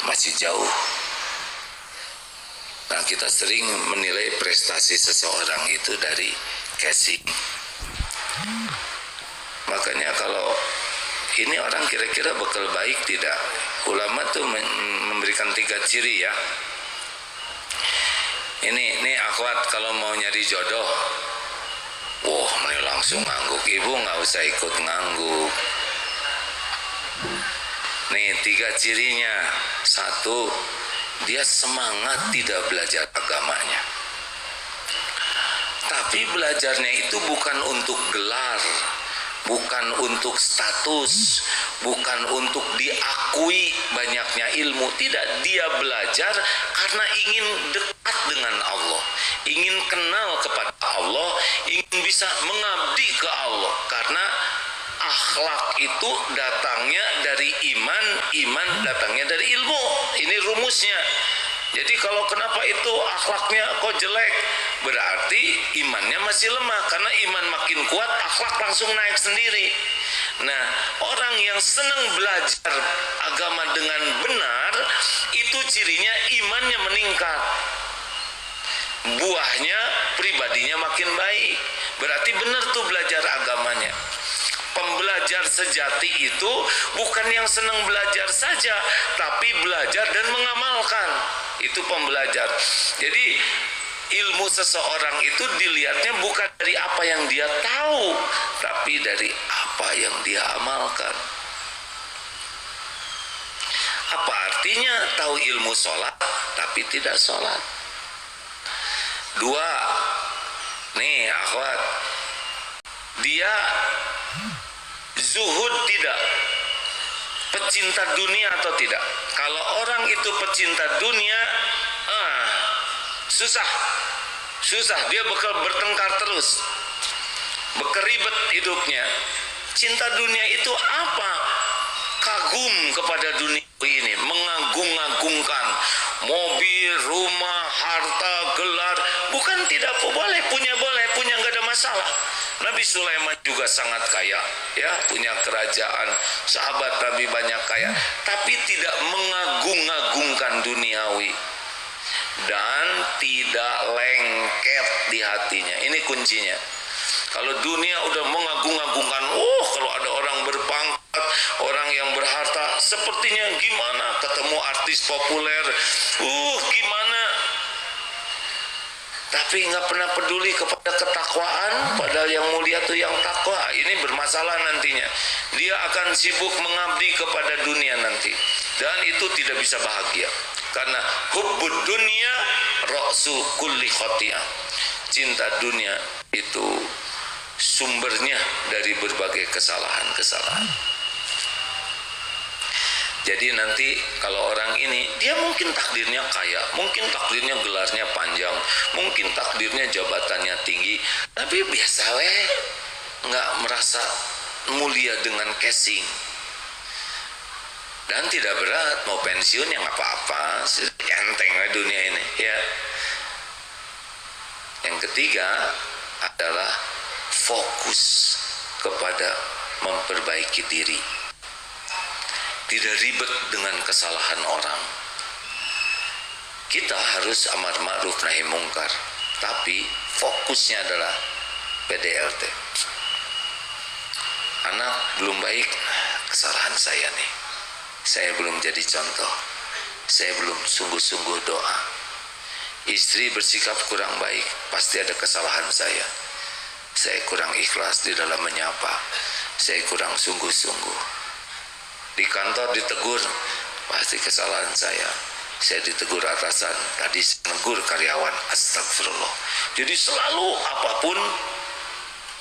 masih jauh. Nah, kita sering menilai prestasi seseorang itu dari casing. Makanya kalau ini orang kira-kira bekal baik tidak? Ulama tuh memberikan 3 ciri ya. Ini akhwat kalau mau nyari jodoh, wah ini langsung ngangguk. Ibu nggak usah ikut ngangguk. Nih 3 cirinya. 1, dia semangat tidak belajar agamanya. Tapi belajarnya itu bukan untuk gelar, bukan untuk status, bukan untuk diakui banyaknya ilmu. Tidak, dia belajar karena ingin dekat dengan Allah, ingin kenal kepada Allah, ingin bisa mengabdi ke Allah. Karena akhlak itu datangnya dari iman, iman datangnya dari ilmu. Ini rumusnya. Jadi kalau kenapa itu akhlaknya kok jelek, berarti imannya masih lemah. Karena iman makin kuat, akhlak langsung naik sendiri. Nah, orang yang senang belajar agama dengan benar, itu cirinya imannya meningkat. Buahnya pribadinya makin baik. Berarti benar tuh belajar agamanya. Pembelajar sejati itu bukan yang senang belajar saja, tapi belajar dan mengamalkan. Itu pembelajar. Jadi ilmu seseorang itu dilihatnya bukan dari apa yang dia tahu, tapi dari apa yang dia amalkan. Apa artinya tahu ilmu sholat tapi tidak sholat? 2, nih akhwat, dia zuhud tidak, pecinta dunia atau tidak? Kalau orang itu pecinta dunia, susah, dia bakal bertengkar terus, berkeribet hidupnya. Cinta dunia itu apa? Kagum kepada dunia ini, mengagung-agungkan mobil, rumah, harta, gelar. Bukan tidak boleh, punya nggak ada masalah. Nabi Sulaiman juga sangat kaya, ya, punya kerajaan, sahabat Nabi banyak kaya, tapi tidak mengagung-agungkan duniawi dan tidak lengket di hatinya. Ini kuncinya. Kalau dunia udah mengagung-agungkan, kalau ada orang berpangkat, orang yang berharta, sepertinya gimana ketemu artis populer, gimana. Tapi nggak pernah peduli kepada ketakwaan, padahal yang mulia itu yang takwa. Ini bermasalah nantinya. Dia akan sibuk mengabdi kepada dunia nanti, dan itu tidak bisa bahagia. Karena hubbud dunia ra'su kulli khati'ah. Cinta dunia itu sumbernya dari berbagai kesalahan-kesalahan. Jadi nanti kalau orang ini, dia mungkin takdirnya kaya, mungkin takdirnya gelarnya panjang, mungkin takdirnya jabatannya tinggi, tapi biasa nggak merasa mulia dengan casing. Dan tidak berat, mau pensiun ya nggak apa-apa, enteng dunia ini ya. Yang ketiga adalah fokus kepada memperbaiki diri. Tidak ribet dengan kesalahan orang. Kita harus amar ma'ruf nahi mungkar, tapi fokusnya adalah PDLT. Anak belum baik, kesalahan saya nih. Saya belum jadi contoh. Saya belum sungguh-sungguh doa. Istri bersikap kurang baik, pasti ada kesalahan saya. Saya kurang ikhlas di dalam menyapa. Saya kurang sungguh-sungguh. Di kantor ditegur, pasti kesalahan saya. Saya ditegur atasan, tadi negur karyawan, astagfirullah. Jadi selalu apapun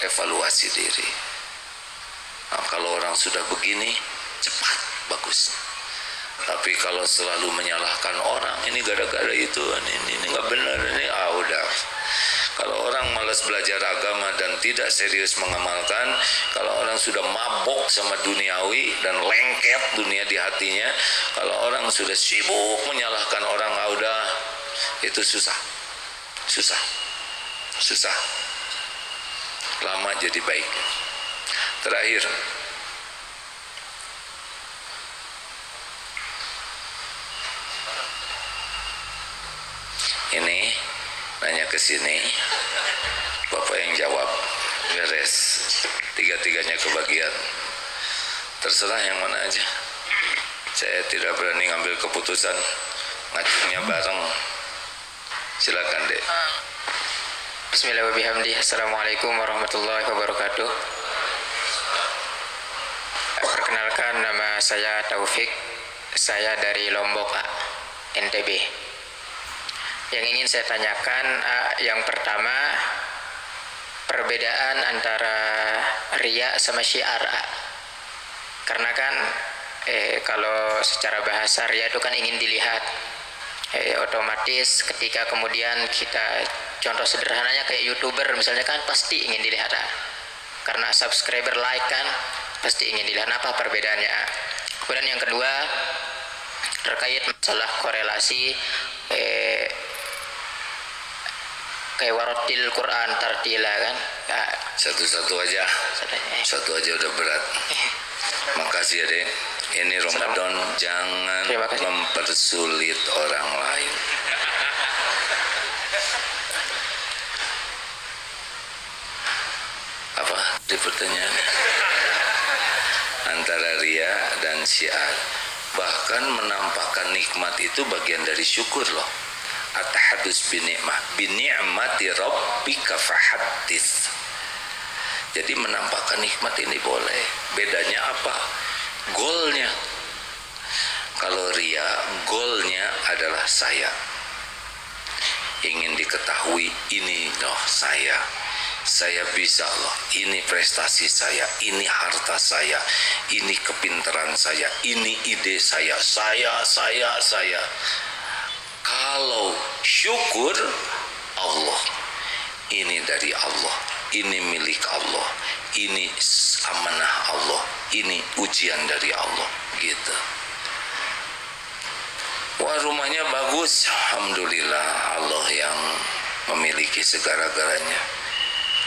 evaluasi diri. Nah, kalau orang sudah begini, cepat, bagus. Tapi kalau selalu menyalahkan orang, ini gara-gara itu, ini nggak benar, ini udah. Kalau orang malas belajar agama dan tidak serius mengamalkan, kalau orang sudah mabok sama duniawi dan lengket dunia di hatinya, kalau orang sudah sibuk menyalahkan orang, udah, itu susah. Lama jadi baik. Terakhir, Ini nanya ke sini, Bapak yang jawab, beres. Tiga-tiganya kebagian. Terserah yang mana aja. Saya tidak berani ngambil keputusan, ngajunya bareng. Silakan Dek. Bismillahirrahmanirrahim. Assalamualaikum warahmatullahi wabarakatuh. Perkenalkan, nama saya Taufik. Saya dari Lombok, NTB. Yang ingin saya tanyakan, yang pertama, perbedaan antara riya sama syiar. Karena kan kalau secara bahasa riya itu kan ingin dilihat. Otomatis ketika kemudian kita, contoh sederhananya kayak YouTuber misalnya kan pasti ingin dilihat. Karena subscriber, like kan pasti ingin dilihat. Apa perbedaannya? Kemudian yang kedua, terkait masalah korelasi kayak warotil Quran tartila kan. Satu-satu aja. Satu aja udah berat. Makasih ya Dek. Ini Ramadan, jangan mempersulit orang lain. Apa di pertanyaannya? Antara riya dan syiar. Bahkan menampakkan nikmat itu bagian dari syukur loh. At-tahadus bini'mati rabbika fahaddits. Jadi menampakkan nikmat ini boleh. Bedanya apa? Goalnya. Kalau riya, goalnya adalah saya. Ingin diketahui, ini loh saya bisa loh, ini prestasi saya, ini harta saya, ini kepintaran saya, ini ide saya. Kalau syukur, Allah, ini dari Allah, ini milik Allah, ini amanah Allah, ini ujian dari Allah, gitu. Wah, rumahnya bagus, alhamdulillah, Allah yang memiliki segala-galanya,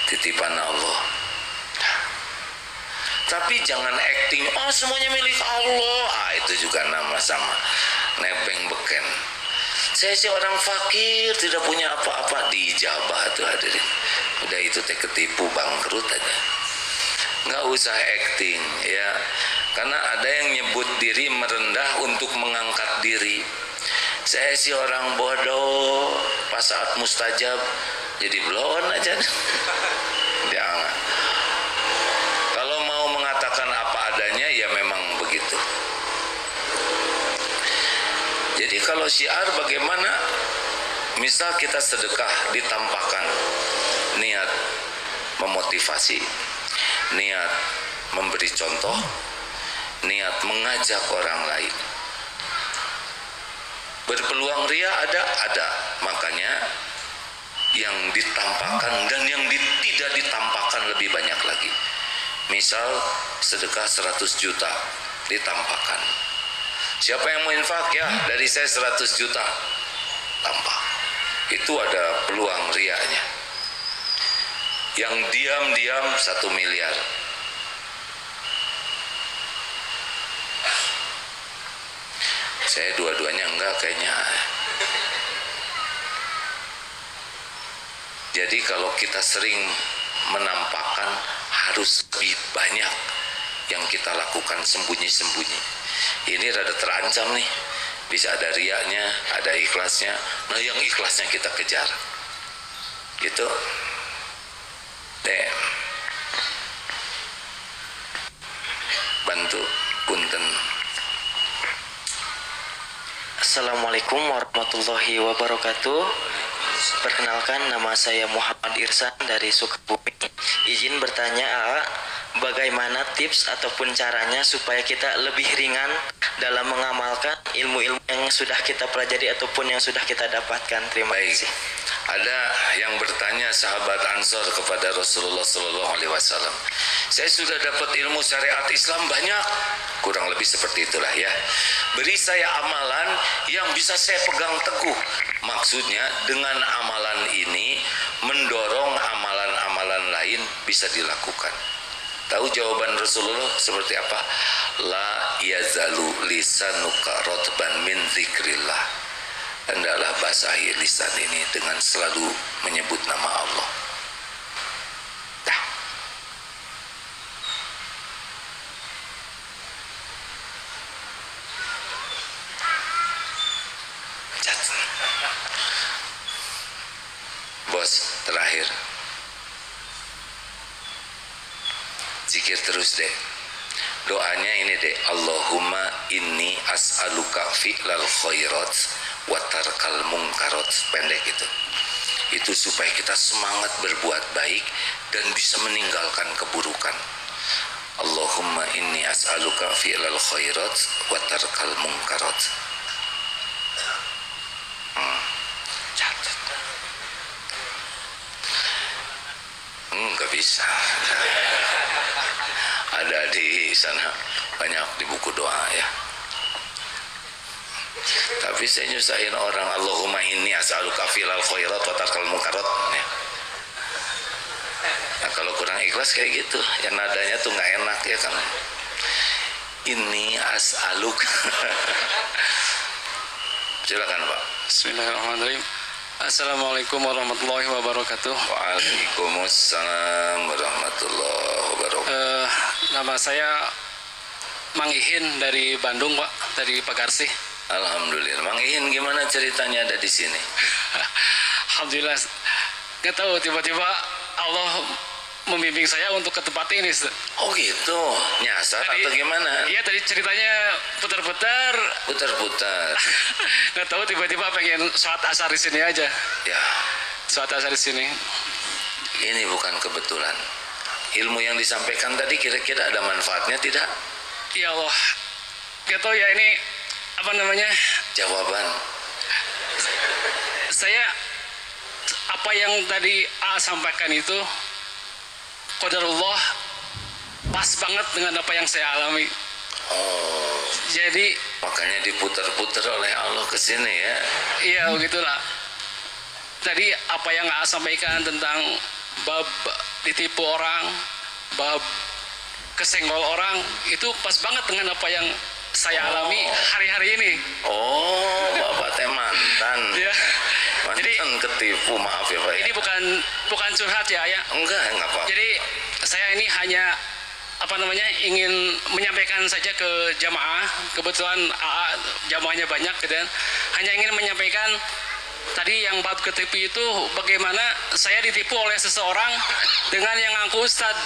titipan Allah. Tapi jangan acting, oh semuanya milik Allah. Itu juga nama sama nebeng beken. Saya sih orang fakir, tidak punya apa-apa, diijabah tuh hadirin. Udah itu teh ketipu, bangkrut aja. Nggak usah acting ya. Karena ada yang nyebut diri merendah untuk mengangkat diri. Saya sih orang bodoh, pas saat mustajab jadi blon aja. Jangan. Kalau mau mengatakan apa adanya ya memang begitu. Jadi kalau syiar bagaimana? Misal kita sedekah, ditampakkan niat memotivasi, niat memberi contoh, niat mengajak orang lain. Berpeluang riya ada. Makanya yang ditampakkan dan yang tidak ditampakkan lebih banyak lagi. Misal sedekah 100 juta ditampakkan. Siapa yang mau infak? Ya, dari saya 100 juta. Tampak. Itu ada peluang riyanya. Yang diam-diam 1 miliar. Saya dua-duanya enggak kayaknya. Jadi kalau kita sering menampakkan, harus lebih banyak yang kita lakukan sembunyi-sembunyi. Ini rada terancam nih. Bisa ada riyanya, ada ikhlasnya. Nah yang ikhlasnya kita kejar. Gitu. Dek. Bantu punten. Assalamualaikum warahmatullahi wabarakatuh. Perkenalkan, nama saya Muhammad Irsan dari Sukabumi. Izin bertanya, bagaimana tips ataupun caranya supaya kita lebih ringan dalam mengamalkan ilmu-ilmu yang sudah kita pelajari ataupun yang sudah kita dapatkan? Terima kasih. Ada yang bertanya sahabat Ansor kepada Rasulullah SAW. Saya sudah dapat ilmu syariat Islam banyak, kurang lebih seperti itulah ya. Beri saya amalan yang bisa saya pegang teguh. Maksudnya dengan amalan ini mendorong amalan-amalan lain bisa dilakukan. Tahu jawaban Rasulullah seperti apa? La yazalu lisanuka rotban min zikrillah. hendaklah basahi lisan ini dengan selalu menyebut nama Allah. Dah. Bos, terakhir zikir terus deh. Doanya ini deh, Allahumma inni as'aluka fi'lal khairat wa tarkal munkarat. Pendek itu supaya kita semangat berbuat baik dan bisa meninggalkan keburukan. Allahumma inni as'aluka fi'lal khairat wa tarkal munkarat. Catat. Nggak bisa. Ada di sana banyak di buku doa ya. Tapi saya nyusahin orang, Allahumma inni as'aluka fi'lal khairat wa tarkal munkarat ya. Nah kalau kurang ikhlas kayak gitu ya, nadanya tuh nggak enak ya kan. Inni as'aluka. Silakan Pak. Bismillahirrahmanirrahim. Assalamualaikum warahmatullahi wabarakatuh. Waalaikumsalam warahmatullahi wabarakatuh. Nama saya Mang Ihin dari Bandung, Pak, dari Pagarsih. Alhamdulillah. Mang Ihin gimana ceritanya ada di sini? Alhamdulillah. Nggak tahu tiba-tiba Allah membimbing saya untuk ke tempat ini. Oh gitu, nyasar Tadi- atau gimana? Iya, tadi ceritanya putar-putar. Putar-putar. Nggak tahu tiba-tiba pengen sholat asar di sini aja. Ya, Sholat asar di sini. ini bukan kebetulan. Ilmu yang disampaikan tadi kira-kira ada manfaatnya tidak? Ya Allah. Nggak tahu ya ini apa namanya? Jawaban. Saya apa yang tadi A sampaikan itu qadarullah pas banget dengan apa yang saya alami. Oh, Jadi makanya diputar-putar oleh Allah ke sini ya. iya begitulah. Tadi apa yang A sampaikan tentang bab ditipu orang, bab kesenggol orang, itu pas banget dengan apa yang saya alami hari-hari ini. Oh, Bapak teh mantan. Ya. Jadi Mantan ketipu, maaf ya Pak ya. ini bukan curhat ya. Enggak apa. Jadi saya ini hanya apa namanya ingin menyampaikan saja ke jamaah. Kebetulan AA jamaahnya banyak gitu kan. Hanya ingin menyampaikan tadi yang bab ketipu itu bagaimana saya ditipu oleh seseorang dengan yang ngaku ustadz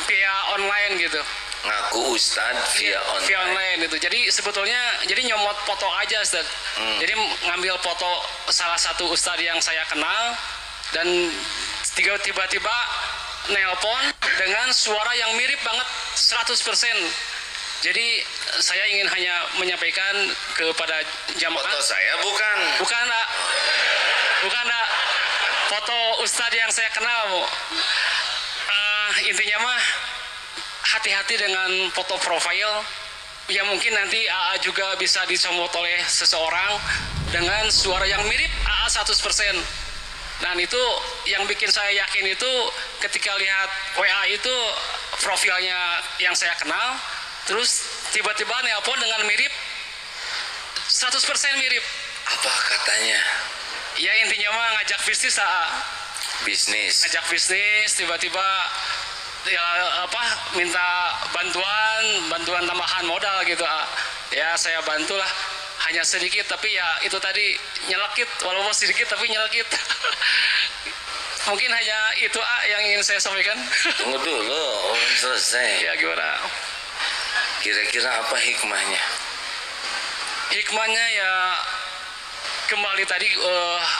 via online gitu. Ngaku ustadz via online. Via online itu. Jadi sebetulnya jadi nyomot foto aja Ustaz. Jadi ngambil foto salah satu ustadz yang saya kenal dan tiba-tiba nelpon dengan suara yang mirip banget 100%. Jadi saya ingin hanya menyampaikan kepada jamaah. Foto saya bukan. Bukan, Nak. Bukan, Nak. Foto ustadz yang saya kenal, Bu. Intinya mah hati-hati dengan foto profil yang mungkin nanti AA juga bisa dicomot oleh seseorang dengan suara yang mirip AA 100%. Dan itu yang bikin saya yakin itu ketika lihat WA itu profilnya yang saya kenal, terus tiba-tiba nelpon dengan mirip 100% mirip. Apa katanya? Ya intinya mah ngajak bisnis AA. Bisnis. Ngajak bisnis tiba-tiba ya apa minta bantuan tambahan modal gitu ya saya bantulah hanya sedikit tapi ya itu tadi nyelekit walaupun sedikit tapi nyelekit. Mungkin hanya itu yang ingin saya sampaikan. Tunggu dulu, belum selesai. Ya gimana Kira-kira apa hikmahnya? hikmahnya ya kembali tadi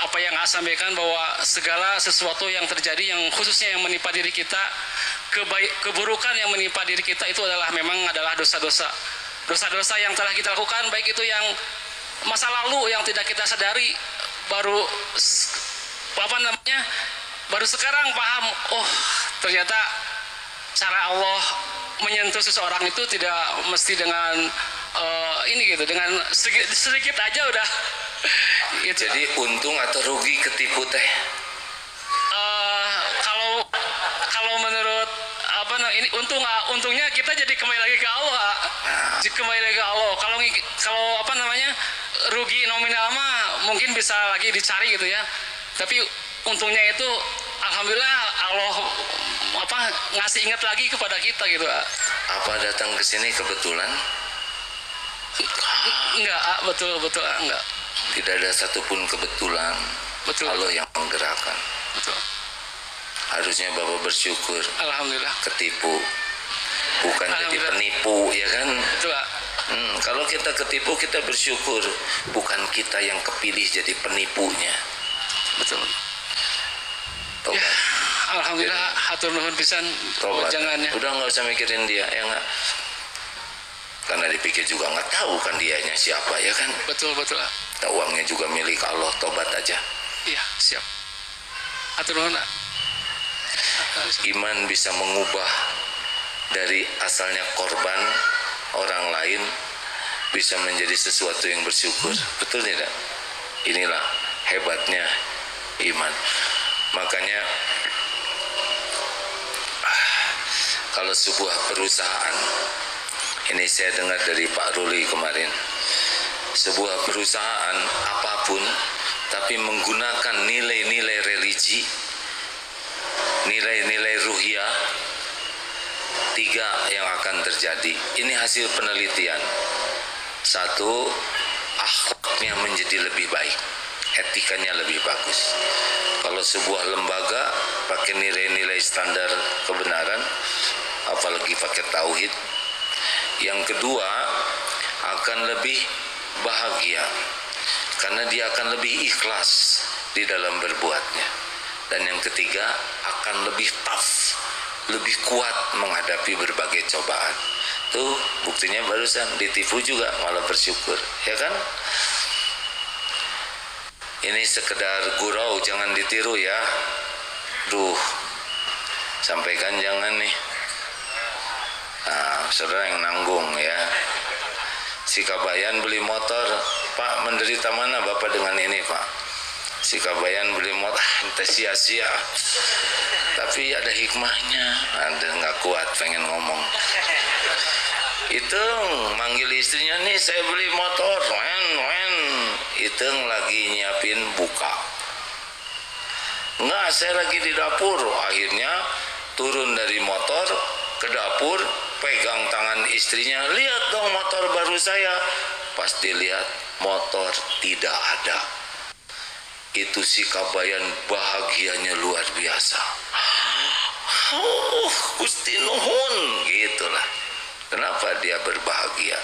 apa yang A sampaikan bahwa segala sesuatu yang terjadi yang khususnya yang menimpa diri kita, keburukan yang menimpa diri kita itu memang adalah dosa-dosa yang telah kita lakukan, baik itu yang masa lalu yang tidak kita sadari, baru sekarang paham, oh ternyata cara Allah menyentuh seseorang itu tidak mesti dengan ini gitu, dengan sedikit aja udah gitu. Jadi untung atau rugi ketipu teh? Kalau menurut apa ini untungnya kita jadi kembali lagi ke Allah. Kembali lagi ke Allah. Kalau apa namanya rugi nominal mah mungkin bisa lagi dicari gitu ya. Tapi untungnya itu alhamdulillah Allah ngasih ingat lagi kepada kita gitu. Apa datang ke sini kebetulan? Enggak, betul enggak. Tidak ada satupun kebetulan. Betul. Allah yang menggerakkan. Betul. Harusnya Bapak bersyukur. Alhamdulillah. Ketipu, bukan jadi penipu, ya kan? Betul. Kalau kita ketipu, kita bersyukur. Bukan kita yang kepilih jadi penipunya. Betul. Tobat. Ya, alhamdulillah, hatur nuhun pisan. Tobat. Jangannya. Udah nggak usah mikirin dia, ya nggak? Karena dipikir juga nggak tahu kan dianya siapa, ya kan? Betul. Nah, uangnya juga milik Allah. Tobat aja. Iya, siap. Hatur nuhun. Iman bisa mengubah dari asalnya korban orang lain bisa menjadi sesuatu yang bersyukur. Betul tidak? Inilah hebatnya iman. Makanya kalau sebuah perusahaan, ini saya dengar dari Pak Ruli kemarin, sebuah perusahaan apapun tapi menggunakan nilai-nilai religi, nilai-nilai ruhiyah, 3 yang akan terjadi. Ini hasil penelitian. 1, akhlaknya menjadi lebih baik, etikanya lebih bagus. Kalau sebuah lembaga pakai nilai-nilai standar kebenaran, apalagi pakai tauhid. Yang kedua, akan lebih bahagia karena dia akan lebih ikhlas di dalam berbuatnya. Dan yang ketiga, akan lebih tough, lebih kuat menghadapi berbagai cobaan. Tuh buktinya barusan ditipu juga malah bersyukur, ya kan? Ini sekedar gurau, jangan ditiru ya. Sampaikan jangan nih. Nah, saudara yang nanggung ya. Si Kabayan beli motor, Pak, menderita mana Bapak dengan ini, Pak? Si Kabayan beli motor, entah sia-sia. Tapi ada hikmahnya, ada nggak kuat pengen ngomong. Itu manggil istrinya, nih saya beli motor, itu lagi nyiapin buka. Enggak, saya lagi di dapur. Akhirnya turun dari motor ke dapur, pegang tangan istrinya, lihat dong motor baru saya. Pas dilihat, motor tidak ada. Itu si Kabayan bahagianya luar biasa. Gusti Nuhun, gitulah. Kenapa dia berbahagia?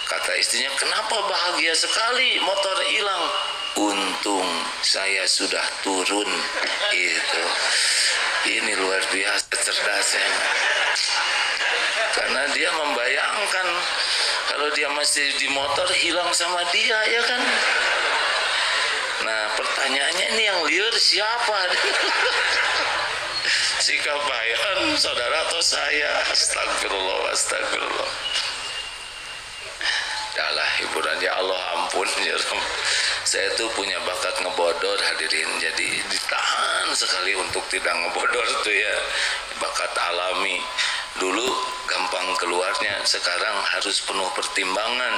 Kata istrinya, kenapa bahagia sekali motor hilang? Untung saya sudah turun. Itu. Ini luar biasa cerdasnya. Karena dia membayangkan kalau dia masih di motor hilang sama dia, ya kan? Nah, pertanyaannya ini yang liar siapa? Si Kabayan, saudara atau saya? Astagfirullah. Dahlah, hiburan ya Allah, ampun ya. Saya tuh punya bakat ngebodor, hadirin. Jadi ditahan sekali untuk tidak ngebodor tuh ya. Bakat alami. Dulu gampang keluarnya, sekarang harus penuh pertimbangan.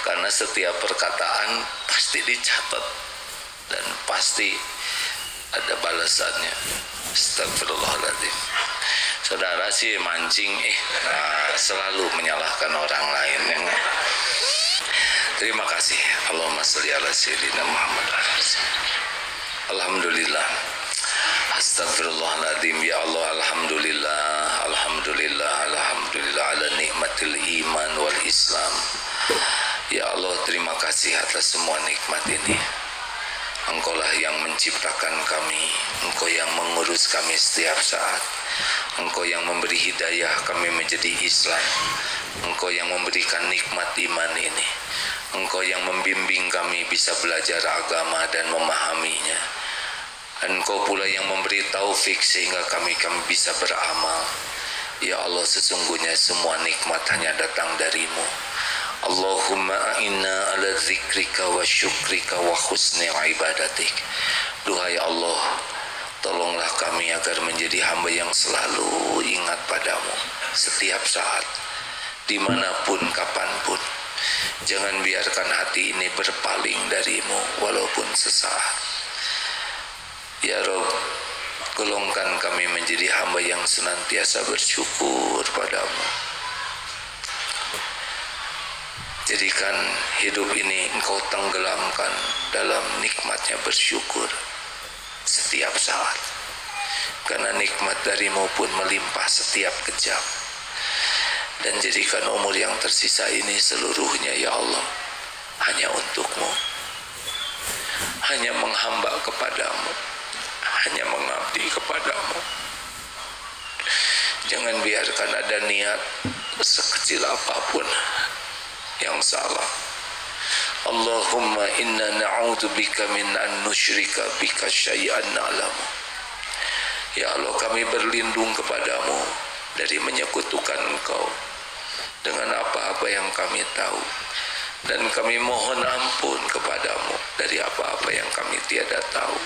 Karena setiap perkataan pasti dicatat dan pasti ada balasannya. Astagfirullahaladzim. Saudara sih mancing, selalu menyalahkan orang lain. Terima kasih. Allahumma sholli ala sayyidina Muhammad. Alhamdulillah. Astagfirullahaladzim. Ya Allah, alhamdulillah ala nikmatil iman wal Islam. Ya Allah, terima kasih atas semua nikmat ini. Engkaulah yang menciptakan kami, Engkau yang mengurus kami setiap saat, Engkau yang memberi hidayah kami menjadi Islam, Engkau yang memberikan nikmat iman ini, Engkau yang membimbing kami bisa belajar agama dan memahaminya. Engkau pula yang memberi taufik sehingga kami bisa beramal. Ya Allah, sesungguhnya semua nikmat hanya datang darimu. Allahumma inna ala zikrika wa syukrika wa husni ibadatik. Duhai Allah, Tolonglah kami agar menjadi hamba yang selalu ingat padamu setiap saat, dimanapun, kapanpun. Jangan biarkan hati ini berpaling darimu walaupun sesaat. Ya Rob, golongkan kami menjadi hamba yang senantiasa bersyukur padamu. Jadikan hidup ini engkau tenggelamkan dalam nikmatnya bersyukur setiap saat, karena nikmat darimu pun melimpah setiap kejam. Dan jadikan umur yang tersisa ini seluruhnya ya Allah hanya untukmu, hanya menghamba kepadamu, hanya mengabdi kepadamu. Jangan biarkan ada niat sekecil apapun yang salah. Allahumma inna na'udzubika min an nusyrika bika syai'an na'lamu. Ya Allah, kami berlindung kepadamu dari menyekutukan Engkau dengan apa-apa yang kami tahu, dan kami mohon ampun kepadamu dari apa-apa yang kami tiada tahu.